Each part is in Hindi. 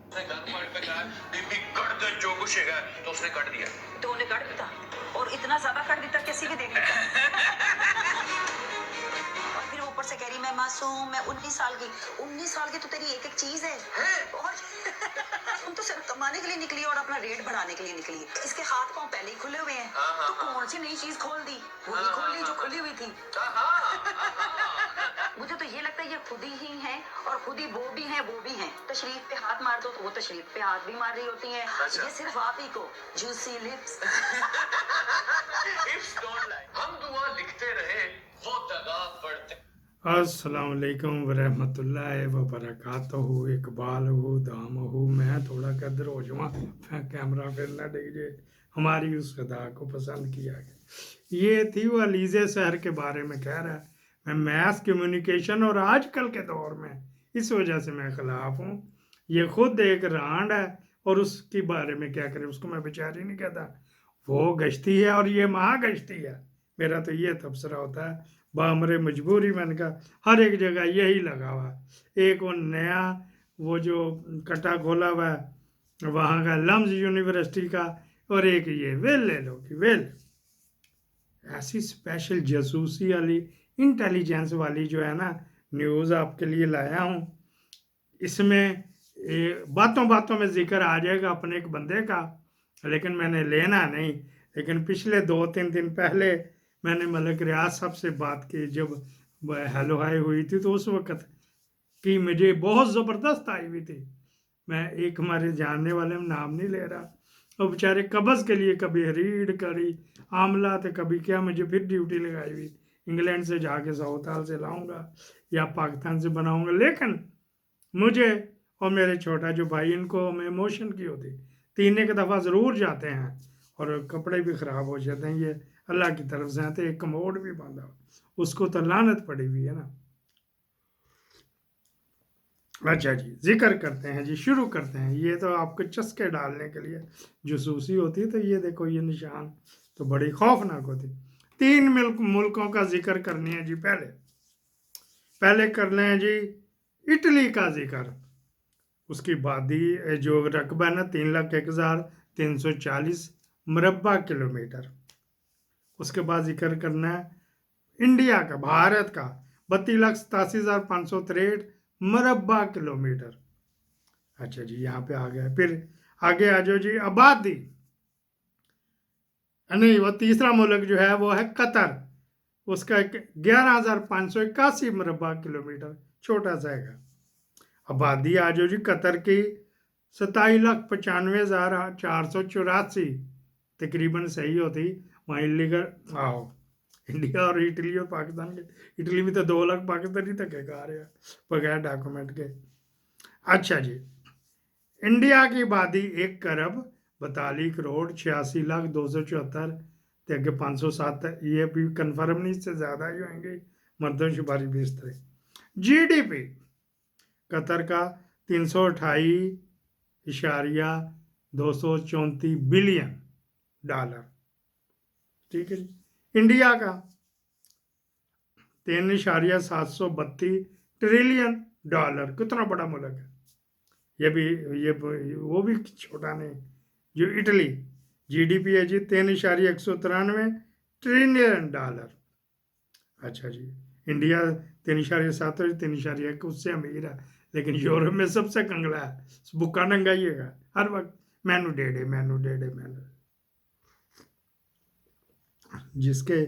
उसने गन पॉइंट पे कहा बीबी कट दे जो कुछ है, तो उसने कट दिया। तो उन्हें कट दिता और इतना ज्यादा कट दिता किसी भी देख लेता। और फिर ऊपर से कह रही मैं मासूम, मैं 19 साल की। 19 साल की तो तेरी एक एक चीज है। और तुम तो सिर्फ कमाने के लिए निकली और अपना रेट बढ़ाने के लिए निकली। इसके हाथ पांव पहले ही खुले हुए हैं। तो कौन सी नई चीज खोल दी? वही खोल ली जो खुली हुई थी। मुझे तो ये लगता है ये खुद ही हैं और खुद ही वो भी हैं वो भी हैं। तशरीफ पे हाथ मार दो तो वो तशरीफ पे हाथ भी मार रही होती हैं। अच्छा। ये सिर्फ आप ही को juicy lips. Hips don't lie। हम दुआ लिखते रहे, वो दगा पढ़ते। अस्सलाम वालेकुम वरहमतुल्लाहि वबरकातुहू। इकबाल हो दाम हो। मैं थोड़ा कदर हो जाऊँ, कैमरा फिर ना डिग जाए। हमारी उस अदा को पसंद किया गया। ये थी वो अलीज़े शहर के बारे में कह रहा है। मैं मैथ कम्युनिकेशन और आजकल के दौर में इस वजह से मैं ख़िलाफ़ हूँ। ये खुद एक रांड है और उसके बारे में क्या करें, उसको मैं बेचारी नहीं कहता। वो गश्ती है और ये महागश्ती है। मेरा तो ये तबसरा होता है बामरे मजबूरी। मैंने कहा हर एक जगह यही लगा हुआ है। एक वो नया वो जो कटा खोला हुआ है वहाँ का लम्स यूनिवर्सिटी का, और एक ये वेल ले लो कि वेल ऐसी स्पेशल जासूसी वाली इंटेलिजेंस वाली जो है ना न्यूज़ आपके लिए लाया हूँ। इसमें बातों बातों में जिक्र आ जाएगा अपने एक बंदे का, लेकिन मैंने लेना नहीं। लेकिन पिछले 2-3 दिन पहले मैंने मलिक रियाज साहब से बात की, जब हेलो हाय हुई थी तो उस वक्त की मुझे बहुत ज़बरदस्त आई हुई थी। मैं एक हमारे जानने वाले में नाम नहीं ले रहा, और बेचारे कब्ज़ के लिए कभी रीढ़ करी आमला तो कभी क्या, मुझे फिर ड्यूटी लगाई हुई इंग्लैंड से जाके साउथाल से लाऊंगा या पाकिस्तान से बनाऊंगा। लेकिन मुझे और मेरे छोटा जो भाई, इनको हमें इमोशन की होती, तीन एक दफ़ा ज़रूर जाते हैं और कपड़े भी ख़राब हो जाते हैं। ये अल्लाह की तरफ से आते, एक कमोड भी बांधा उसको तो लानत पड़ी हुई है ना। अच्छा जी, जिक्र करते हैं जी, शुरू करते हैं। ये तो आपको चस्के डालने के लिए जासूसी होती है। तो ये देखो ये निशान तो बड़ी खौफनाक होती। 3 मुल्कों का जिक्र करनी है जी। पहले कर लें जी इटली का जिक्र। उसकी आबादी जो रकबा है ना 3,01,340 मुरबा किलोमीटर। उसके बाद जिक्र करना है इंडिया का, भारत का 32,87,563 मुरबा किलोमीटर। अच्छा जी, यहाँ पे आ गया। फिर आगे आ जाओ जी आबादी। नहीं, वो तीसरा मुल्क जो है वो है कतर। उसका 11,581 मुरबा किलोमीटर, छोटा सा है। आबादी आ जाओ जी कतर की 27,95,484 तकरीबन सही होती। वहाँ इलीगल आओ इंडिया और इटली और पाकिस्तान के, इटली में तो 2 लाख पाकिस्तानी धक्के खा रहे हैं बगैर डॉक्यूमेंट के। अच्छा जी, इंडिया की आबादी 1,42,42,86,274 अगे 507 है। ये भी कन्फर्म नहीं, इससे ज़्यादा ही होंगे मर्दमशुमारी भी इस तरह। GDP कतर का 328,234 बिलियन डॉलर। ठीक है जी। इंडिया का 3,732 ट्रिलियन डॉलर। कितना बड़ा मुल्क है ये भी। ये वो भी छोटा नहीं। जो इटली GDP है जी 3,193 ट्रिलियन डॉलर। अच्छा जी, इंडिया 3,7 और 3,1 उससे अमीर है, लेकिन यूरोप में सबसे कंगला है। बुक्का नंगाइएगा हर वक्त, मैनू दे दे मैनू दे दे मैनू। जिसके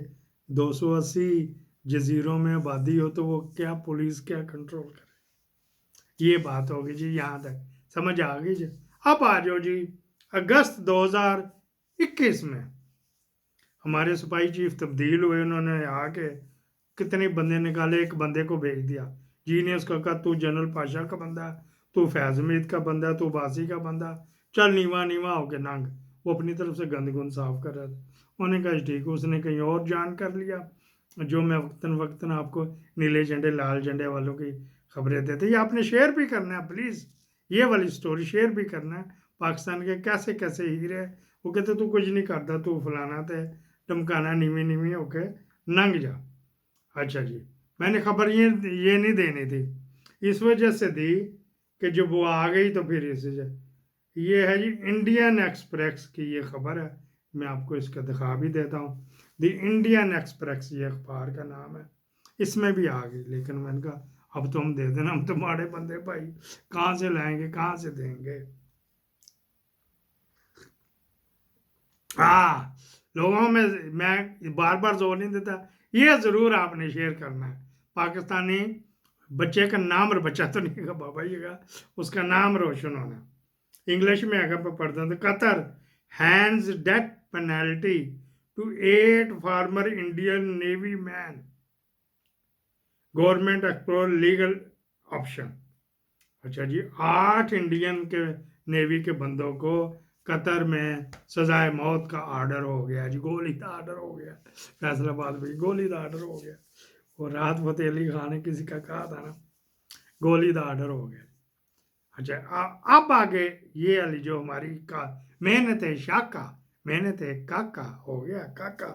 280 जजीरों में आबादी हो तो वो क्या पुलिस क्या कंट्रोल करे। ये बात होगी जी, यहाँ तक समझ आ गई जी। अब आ जाओ जी अगस्त 2021 में हमारे सिपाही चीफ तब्दील हुए। उन्होंने आके कितने बंदे निकाले, एक बंदे को भेज दिया। जी ने उसका कहा तू जनरल पाशा का बंदा, तू फैज हमीद का बंदा, तू बासी का बंदा, चल नीवा नीवा होके नंग। वो अपनी तरफ से गंद गुंद साफ कर रहा था। उन्होंने कहा ठीक है। उसने कहीं और जान कर लिया, जो मैं वक्तन वक्तन आपको नीले झंडे लाल झंडे वालों की खबरें देते। ये आपने शेयर भी करना है प्लीज़, ये वाली स्टोरी शेयर भी करना है। पाकिस्तान के कैसे कैसे हीरे, वो कहते तू कुछ नहीं करता, तू फलाना थे धमकाना नीवी नीवी होके नंग जा। अच्छा जी, मैंने खबर ये नहीं देनी थी, इस वजह से दी कि जब वो आ गई तो फिर इसे ये है जी इंडियन एक्सप्रेस की ये खबर है, मैं आपको इसका दिखा भी देता हूँ। द इंडियन एक्सप्रेस ये अखबार का नाम है, इसमें भी आ गई, लेकिन मैंने कहा अब तो हम दे देना, हम तुम्हारे बंदे भाई, कहाँ से लाएंगे, कहाँ से देंगे। हाँ, लोगों में मैं बार बार जोर नहीं देता, ये ज़रूर आपने शेयर करना है। पाकिस्तानी बच्चे का नाम, और बच्चा तो नहीं का बाबा जी का, उसका नाम रोशन होना। इंग्लिश में अगर मैं पढ़ता हूँ तो Qatar hands death penalty to 8 former Indian navy man, government explore legal option. अच्छा जी, 8 इंडियन के नेवी के बंदों को कतर में सजाए मौत का आर्डर हो गया जी, गोली का आर्डर हो गया, फैसलाबाद में गोली का आर्डर हो गया। और राहत फतेह अली खान ने किसी का कहा था ना, गोली का आर्डर हो गया। अच्छा, अब आगे ये वाली जो हमारी का मेहनत शाका, मेहनत काका हो गया काका,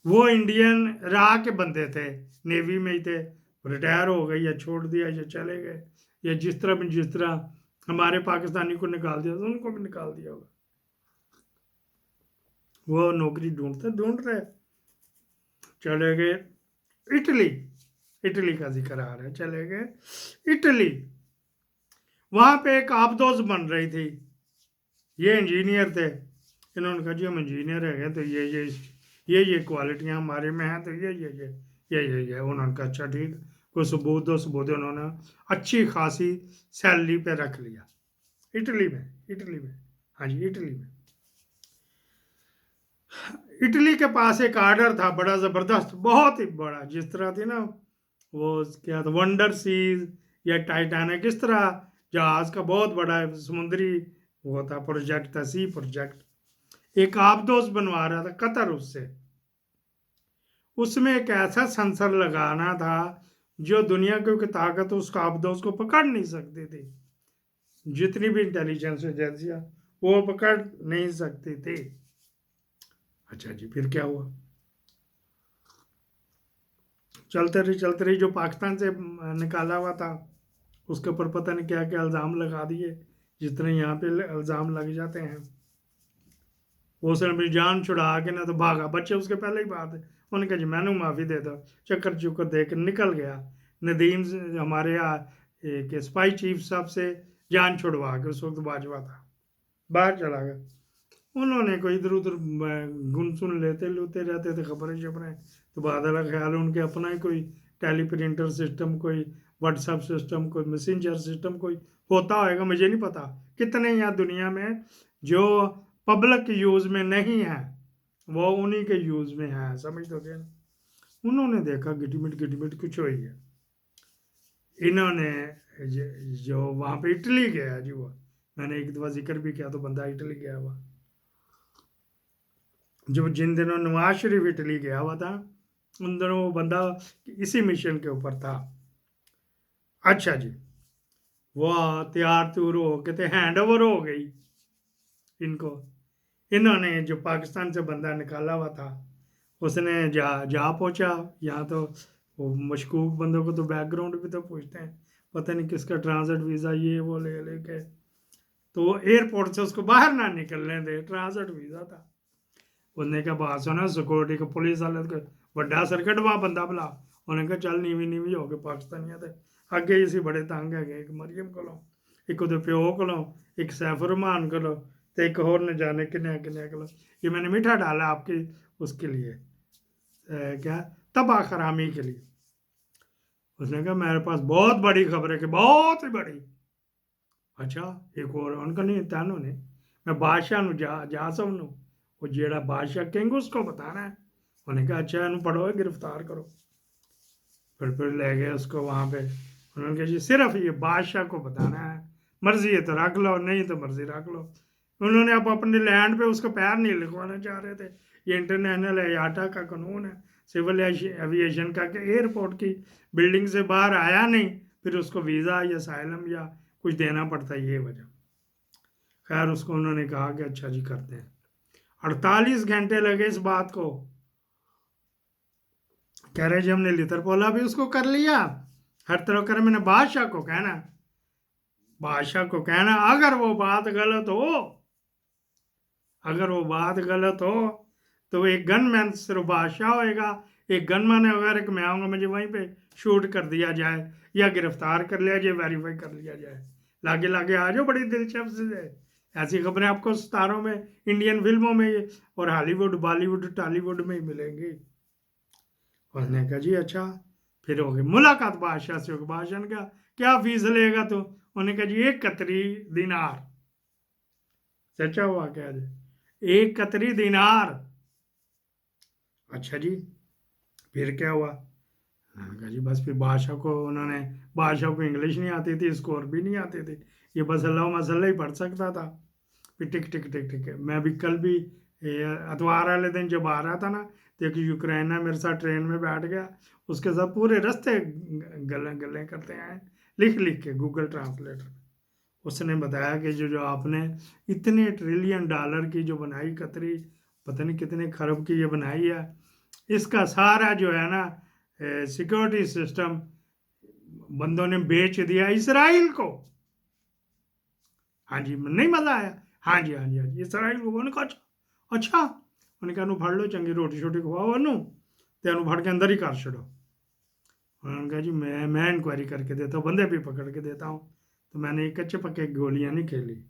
वो इंडियन राह के बंदे थे, नेवी में ही थे, रिटायर हो गए या छोड़ दिया या चले गए, या जिस तरह हमारे पाकिस्तानी को निकाल दिया तो उनको भी निकाल दिया होगा। वो नौकरी ढूंढ रहे, चले गए इटली, इटली का जिक्र आ रहा है, चले गए इटली। वहां पे एक आबदोज बन रही थी, ये इंजीनियर थे, इन्होंने कहा जी हम इंजीनियर है तो ये क्वालिटियां हमारे में हैं, तो ये उन्होंने कहा अच्छा ठीक, कोई सबूत दो, सबूत उन्होंने अच्छी खासी सैलरी पे रख लिया इटली में। हाँ जी, इटली के पास एक आर्डर था बड़ा ज़बरदस्त, बहुत ही बड़ा, जिस तरह थी ना वो क्या था, वंडर सीज या टाइटैनिक, इस तरह जहाज का बहुत बड़ा समुद्री वो था, प्रोजेक्ट था, सी प्रोजेक्ट। एक आबदोज बनवा रहा था कतर उसमें एक ऐसा सेंसर लगाना था जो दुनिया की कोई ताकत उस आबदोज को पकड़ नहीं सकती थी, जितनी भी इंटेलिजेंस एजेंसियां वो पकड़ नहीं सकती थी। अच्छा जी, फिर क्या हुआ, चलते रही, जो पाकिस्तान से निकाला हुआ था उसके ऊपर पता नहीं क्या क्या इल्ज़ाम लगा दिए, जितने यहाँ पे इल्ज़ाम लग जाते हैं। उसने अपनी जान छुड़ा के ना तो भागा, बच्चे उसके पहले ही बात है, उन्होंने कहा जी मैंने माफ़ी दे दो, चक्कर चुक्कर दे के निकल गया। नदीम हमारे यहाँ एक स्पाई चीफ साहब से जान छुड़वा के, उस वक्त बाजवा था, बाहर चला गया। उन्होंने कोई इधर उधर गुन सुन लेते रहते थे, खबरें शबरें, तो बादल ख्याल उनके अपना ही कोई टेलीप्रिंटर सिस्टम, कोई व्हाट्सएप सिस्टम, कोई मैसेंजर सिस्टम कोई होता होगा, मुझे नहीं पता कितने यहाँ दुनिया में जो पब्लिक यूज़ में नहीं है वो उन्हीं के यूज़ में है, समझ तो क्या। उन्होंने देखा गिटमिट कुछ हो ही है। इन्होंने जो वहाँ पे इटली गया जी, वो मैंने एक दफ़ा जिक्र भी किया, तो बंदा इटली गया हुआ, जो जिन दिनों नवाज शरीफ इटली गया हुआ था उन दिनों वो बंदा इसी मिशन के ऊपर था। अच्छा जी, वो तैयार तुर हो के थे, हैंड ओवर हो गई इनको। इन्होंने जो पाकिस्तान से बंदा निकाला हुआ था उसने जा पहुंचा यहाँ, तो वो मशकूक बंदों को तो बैकग्राउंड भी तो पूछते हैं, पता नहीं किसका ट्रांजिट वीज़ा ये वो ले के, तो वो एयरपोर्ट से उसको बाहर ना निकलने दे, ट्रांजिट वीज़ा था। उसने क्या बात सुना, सिक्योरिटी को पुलिस वाले को बड़ा सर्किट वहाँ बंदा बुला, उन्हें कहा चल नीवी हो गए पाकिस्तानिया थे अगे इसी बड़े तंग है, एक मरियम को लो, एक उहदे प्यो को लो, एक सैफुर रहमान को लो, तो एक और न जाने किन्ने को लो। ये मैंने मीठा डाला आपकी उसके लिए क्या तबाह खरामी के लिए। उसने कहा मेरे पास बहुत बड़ी खबर है कि बहुत ही बड़ी। अच्छा, एक और उनका नहीं तानों ने, मैं बादशाह जा सकूँ, वो जेड़ा बादशाह किंग उसको बताना है। उन्होंने कहा अच्छा इन्हू पढ़ो, गिरफ्तार करो। फिर ले गए उसको वहाँ पे, उन्होंने कहा जी सिर्फ ये बादशाह को बताना है, मर्जी है तो रख लो, नहीं तो मर्जी रख लो। उन्होंने अब अपने लैंड पे उसको पैर नहीं लिखवाना चाह रहे थे, ये इंटरनेशनल एयाटा का कानून है सिविल एविएशन का कि एयरपोर्ट की बिल्डिंग से बाहर आया नहीं फिर उसको वीज़ा या साइलम या कुछ देना पड़ता है, ये वजह। खैर उसको उन्होंने कहा कि अच्छा जी करते हैं। 48 घंटे लगे इस बात को, कह रहे जी हमने लितर पोला भी उसको कर लिया, हर तरह कर, मैंने बादशाह को कहना बादशाह को कहना अगर वो बात गलत हो, अगर वो बात गलत हो तो एक गनमैन सिर्फ बादशाह होएगा, एक गनमैन अगर एक मैं आऊँगा, मुझे वहीं पे शूट कर दिया जाए या गिरफ्तार कर लिया जाए, वेरीफाई कर लिया जाए। लागे लागे आ जाओ, बड़ी दिलचस्प है। ऐसी खबरें आपको सितारों में, इंडियन फिल्मों में और हॉलीवुड, बॉलीवुड, टॉलीवुड में ही मिलेंगी। उसने कहा जी अच्छा। फिर हो गई मुलाकात बादशाह से। होगी बादशाह ने कहा क्या फीस लेगा तो? उन्होंने कहा जी 1 कतरी दिनार। सच्चा हुआ क्या जी? 1 कतरी दिनार। अच्छा जी, फिर क्या हुआ? मैंने कहा जी बस। फिर बादशाह को इंग्लिश नहीं आती थी, इसको अरबी नहीं आती थी, ये बस अल्लाह मसल्ला ही पढ़ सकता था। फिर टिक टिक टिक टिक, मैं भी कल भी अतवार वाले दिन जब आ रहा था ना, तो एक यूक्रेना मेरे साथ ट्रेन में बैठ गया, उसके साथ पूरे रास्ते गले गले करते आए, लिख लिख के गूगल ट्रांसलेटर। उसने बताया कि जो जो आपने इतने ट्रिलियन डॉलर की जो बनाई कतरी, पता नहीं कितने खरब की ये बनाई है, इसका सारा जो है ना सिक्योरिटी सिस्टम बंदों ने बेच दिया इसराइल को। हाँ जी, नहीं मजा आया? हाँ जी हाँ जी हाँ जी, इसराइल को। उन्होंने कहा अच्छा। उन्होंने कहा फड़ लो, चंगी रोटी शोटी खवाओ अनु, तेन फड़ के अंदर ही कर छो। उन्होंने कहा जी मैं इंक्वायरी करके देता हूँ, बंदे भी पकड़ के देता हूँ। तो मैंने एक कच्चे पक्के गोलियां नहीं खेली।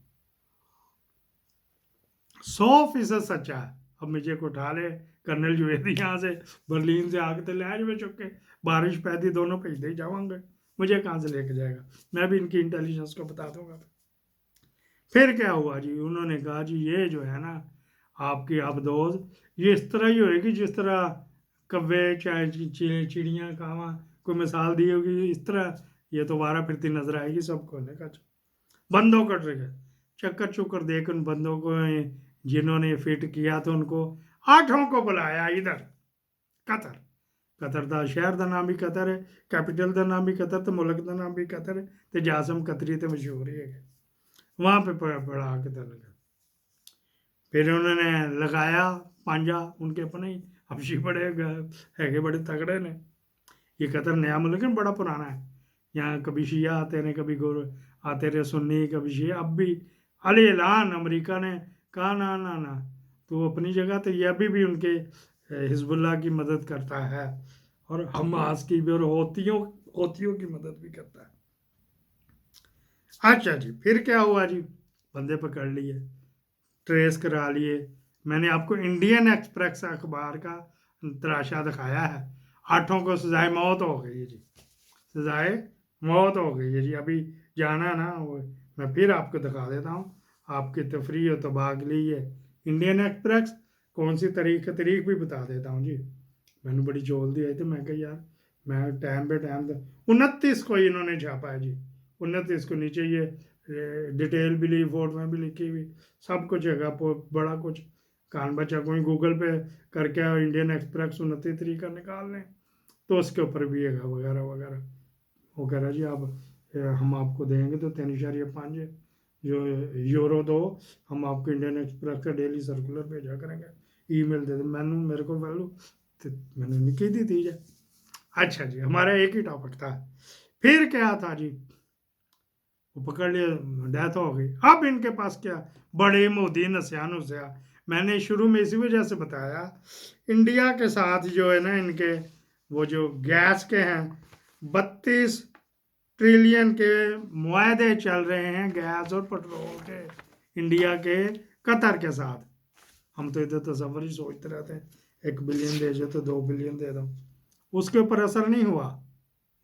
100% सच्चा है। अब मुझे को उठा ले कर्नल जुवेदी यहाँ से बर्लिन से आके तो ले आज में चुप के, बारिश पैदी दोनों कहीं दे जाऊंगे, मुझे कहाँ से लेके जाएगा? मैं भी इनकी इंटेलिजेंस को बता दूंगा। फिर क्या हुआ जी? उन्होंने कहा जी ये जो है ना आपकी आबदोज, ये इस तरह ही होएगी जिस तरह कव्वे चाहे चिड़ियाँ कावा कोई मिसाल दी होगी, इस तरह ये तो वारा फिरती नजर आएगी सबको। ने कहा बंदों का ट्रिक है। चक्कर चुक्कर देख उन बंदों को जिन्होंने फिट किया तो उनको 8 को बुलाया इधर कतर। कतर का शहर का नाम भी कतर है, कैपिटल का नाम भी कतर, तो मुल्क का नाम भी कतर है, तो जासम कतरी तो मशहूर ही है। वहाँ पे पढ़ा के लगा। फिर उन्होंने लगाया पांजा उनके अपने ही, हबशी बड़े है बड़े तगड़े ने। ये कतर नया मुल्क है, बड़ा पुराना है। यहाँ कभी शिया आते रहे, कभी गोर आते रहे सुन्नी, कभी शिया। अब भी अल ऐलान अमेरिका ने कहा ना ना ना, तो अपनी जगह तो ये अभी भी उनके हिजबुल्लाह की मदद करता है और हमास की भी, और होतियों की मदद भी करता है। अच्छा जी, फिर क्या हुआ जी? बंदे पकड़ लिए, ट्रेस करा लिए। मैंने आपको इंडियन एक्सप्रेस अखबार का तराशा दिखाया है। 8 को सजाए मौत हो गई है जी, सजाए मौत हो गई है जी। अभी जाना ना वो, मैं फिर आपको दिखा देता हूँ, आपकी तफरी और तबाह के लिए। इंडियन एक्सप्रेस कौन सी तारीख भी बता देता हूँ जी। मैंने बड़ी जल्दी आई, तो मैं कहा यार मैं टाइम पे टाइम 29 को इन्होंने छापा है जी। 29 को नीचे ये डिटेल भी ली, फोटो में भी लिखी हुई, सब कुछ है। बड़ा कुछ कान बचा कोई गूगल पे करके इंडियन एक्सप्रेस 29 तारीख का निकाल लें, तो उसके ऊपर भी है वगैरह वगैरह। वो कह रहा जी आप हम आपको देंगे तो 3.5 जो यूरो दो, हम आपको इंडियन एक्सप्रेस का डेली सर्कुलर भेजा करेंगे, ईमेल दे दे। मेरे को वैल्यू तो मैंने निकी दी थी। अच्छा जी, हमारा एक ही टॉपिक था। फिर क्या था जी? वो पकड़ लिया, डेथ हो गई। अब इनके पास क्या? बड़े मोदी नस्या। मैंने शुरू में इसी वजह से बताया, इंडिया के साथ जो है ना इनके वो जो गैस के हैं 32 ट्रिलियन के मुआहदे चल रहे हैं गैस और पेट्रोल के, इंडिया के कतर के साथ। हम तो इधर तस्वर ही सोचते रहते हैं 1 बिलियन दे दो तो 2 बिलियन दे दो, उसके ऊपर असर नहीं हुआ।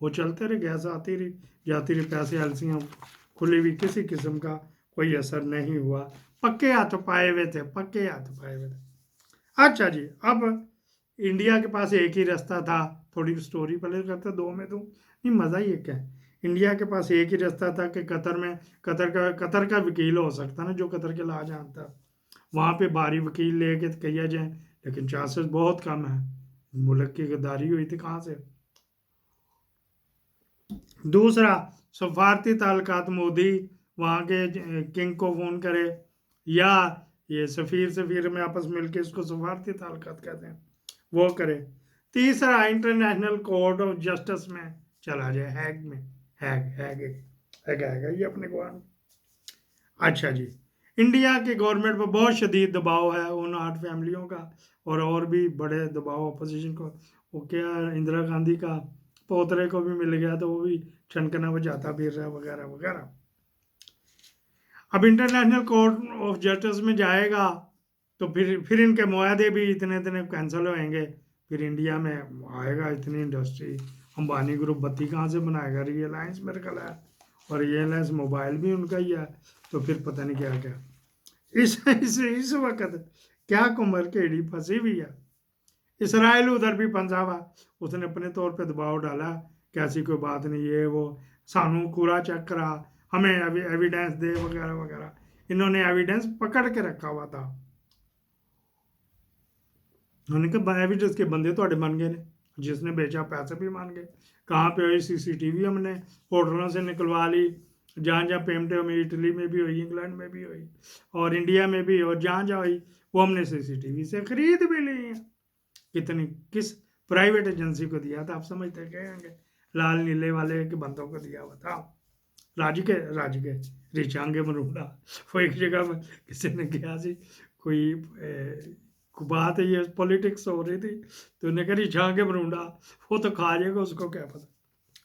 वो चलते रहे, गैस आती रही जाती रही, पैसे एलसियाँ खुली हुई, किसी किस्म का कोई असर नहीं हुआ। पक्के हाथ पाए हुए थे, पक्के हाथ पाए हुए थे। अच्छा जी, अब इंडिया के पास एक ही रास्ता था। थोड़ी स्टोरी पहले करता 2 में दूँ, नहीं मज़ा ही एक है। इंडिया के पास एक ही रास्ता था कि कतर का वकील हो सकता ना, जो कतर के ला जानता, वहाँ पे भारी वकील लेके किया जाए, लेकिन चांसेस बहुत कम है। मुल्क की गद्दारी हुई थी कहाँ से? दूसरा, सफारती ताल्लुकात, मोदी वहाँ के किंग को फ़ोन करे, या ये सफ़ीर में आपस मिलके इसको सफारती ताल्लुकात कहते हैं, वो करे। तीसरा, इंटरनेशनल कोर्ट ऑफ जस्टिस में चला जाए, हैग में, हैग एक आएगा ये अपने को। अच्छा जी, इंडिया के गवर्नमेंट पर बहुत शदीद दबाव है उन 8 फैमिलियों का, और भी बड़े दबाव अपोजिशन को। वो क्या, इंदिरा गांधी का पोतरे को भी मिल गया तो वो भी छनकना बजाता फिर रहा वगैरह वगैरह। अब इंटरनेशनल कोर्ट ऑफ जस्टिस में जाएगा तो फिर इनके मुआहदे भी इतने इतने कैंसिल होंगे, फिर इंडिया में आएगा इतनी इंडस्ट्री। अंबानी ग्रुप बत्ती कहाँ से बनाएगा, रिलायंस मेरे ख्याल है, और रिलायंस मोबाइल भी उनका ही है, तो फिर पता नहीं क्या क्या। इस वक्त क्या कुमर केड़ी फंसी हुई है। इसराइल उधर भी फंसा हुआ, उसने अपने तौर पे दबाव डाला कि ऐसी कोई बात नहीं, ये वो सानू कूड़ा चेक करा, हमें एविडेंस दे वगैरह वगैरह। इन्होंने एविडेंस पकड़ के रखा हुआ था। उन्होंने कहा एविडेंस के बंदे तो बन गए ने, जिसने बेचा पैसे भी मान गए। कहाँ पे हुई CCTV हमने होटलों से निकलवा ली, जहाँ जहाँ पेमेंट हुई, इटली में भी हुई, इंग्लैंड में भी हुई, और इंडिया में भी, और जहाँ जहाँ हुई वो हमने CCTV से खरीद भी ली है। कितनी, किस प्राइवेट एजेंसी को दिया था आप समझते कहेंगे, लाल नीले वाले के बंदों को दिया हुआ था, राज के रिचांगे मरूंडा। वो एक जगह में किसी ने किया जी, कोई बात है ये पॉलिटिक्स हो रही थी, तो उन्हें कहा रिचांगे मरूंडा, वो तो खा जाएगा, उसको क्या पता,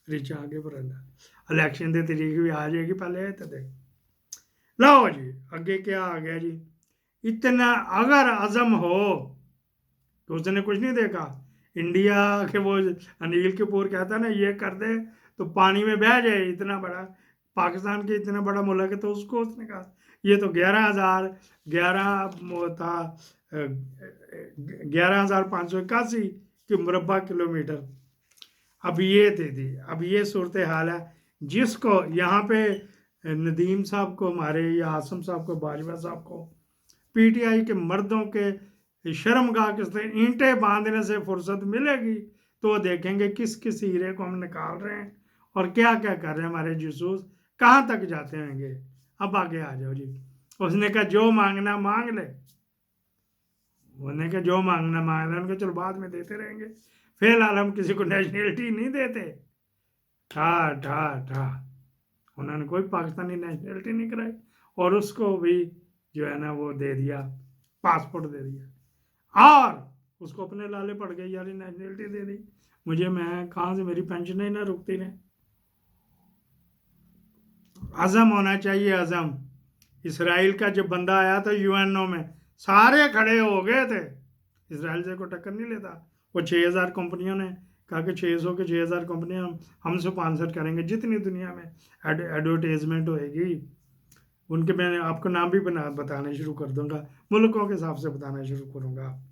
रिचांगे मरूंडा। इलेक्शन की तरीक भी आ जाएगी पहले तो देख लो जी। अगे क्या आ गया जी, इतना अगर अज़म हो तो उसने कुछ नहीं देखा। इंडिया के वो अनिल कपूर कहता ना ये कर दे तो पानी में बह जाए, इतना बड़ा पाकिस्तान के इतना बड़ा मुल्क है, तो उसको उसने कहा ये तो 11,581 की मुरबा किलोमीटर। अब ये दे दी, अब ये सूरत हाल है, जिसको यहाँ पे नदीम साहब को हमारे, या आसम साहब को, बाजवा साहब को, PTI के मर्दों के शर्मगाह के ईंटें बांधने से फुर्सत मिलेगी तो देखेंगे किस किस हीरे को हम निकाल रहे हैं और क्या क्या कर रहे हैं हमारे जसूस, कहाँ तक जाते होंगे। अब आगे आ जाओ जी। उसने कहा जो मांगना मांग ले, उन्होंने कहा जो मांगना मांग ले, उनके चलो बाद में देते रहेंगे, फिलहाल हम किसी को नेशनलिटी नहीं देते। ठा ठा ठा उन्होंने कोई पाकिस्तानी नेशनलिटी नहीं कराई, और उसको भी जो है ना वो दे दिया, पासपोर्ट दे दिया, और उसको अपने लाले पड़ गए यार नेशनलिटी दे दी मुझे, मैं कहाँ से, मेरी पेंशन ही ना रुकती ने। अज़म होना चाहिए, अज़म। इसराइल का जब बंदा आया था UNO में, सारे खड़े हो गए थे, इसराइल से को टक्कर नहीं लेता। वो 6000 कंपनियों ने कहा कि 600 के 6000 कंपनियां हम स्पॉन्सर करेंगे, जितनी दुनिया में एडवर्टाइजमेंट होएगी उनके, मैं आपको नाम भी बताने शुरू कर दूंगा, मुल्कों के हिसाब से बताना शुरू करूंगा।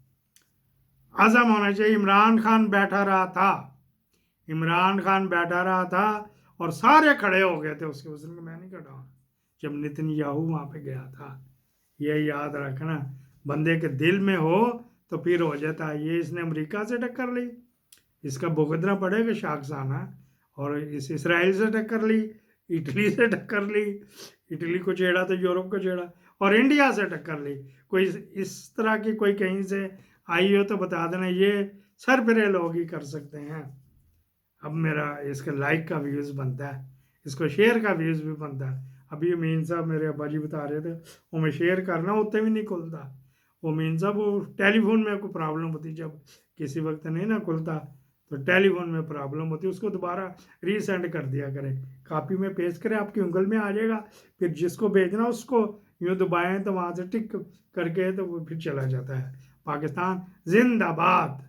अज़म होना चाहिए। इमरान खान बैठा रहा था, इमरान खान बैठा रहा था और सारे खड़े हो गए थे उसके, उसने मैं नहीं खड़ा हूँ जब नेतन्याहू वहाँ पे गया था। ये याद रखना, बंदे के दिल में हो तो फिर हो जाता है। ये इसने अमेरिका से टक्कर ली, इसका भुगतना पड़ेगा शाखसाना, और इस इसराइल से टक्कर ली, इटली से टक्कर ली, इटली को छेड़ा तो यूरोप को छेड़ा, और इंडिया से टक्कर ली। कोई इस तरह की कोई कहीं से आई हो तो बता देना, ये सरफिरे लोग ही कर सकते हैं। अब मेरा इसका लाइक का व्यूज़ बनता है, इसको शेयर का व्यूज़ भी बनता है। अभी अमीन साहब मेरे अब्बा जी बता रहे थे, वो मैं शेयर करना उत्ते भी नहीं खुलता। वो अमीन साहब वो टेलीफोन में कोई प्रॉब्लम होती, जब किसी वक्त नहीं ना खुलता तो टेलीफोन में प्रॉब्लम होती, उसको दोबारा रीसेंड कर दिया करें, कॉपी में पेस्ट करें, आपकी उंगल में आ जाएगा, फिर जिसको भेजना उसको यूँ दबाएं तो वहाँ से टिक करके तो वो फिर चला जाता है। पाकिस्तान जिंदाबाद।